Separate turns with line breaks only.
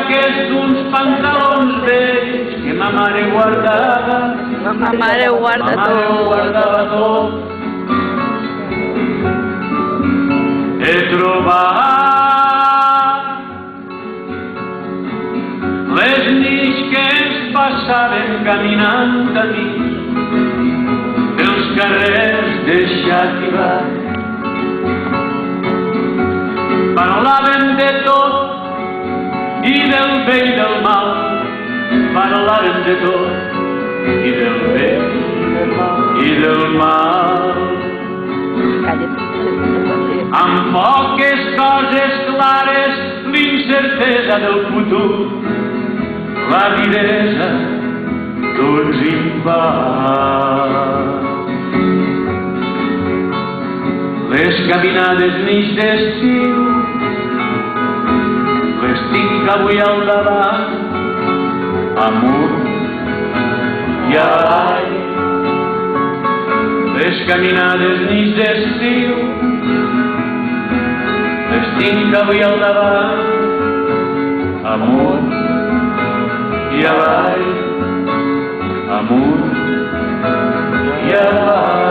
saques d'uns pantalons vells que ma mare guardava.
Ma mare guarda
Ma mare ho guardava tot. He trobat les nits que ens passaven caminant a nit pels carrers de Xàtiva. Parlaven de tot i del bé i del mal, parlaven de tot i del bé i del mal. Amb poques coses clares, l'incertesa del futur, l'avidesa d'uns infants. Les caminades nits d'estiu les tinc avui al davant, amunt i avall. Les caminades nits d'estiu les tinc avui al davant, amunt i avall, amunt i avall.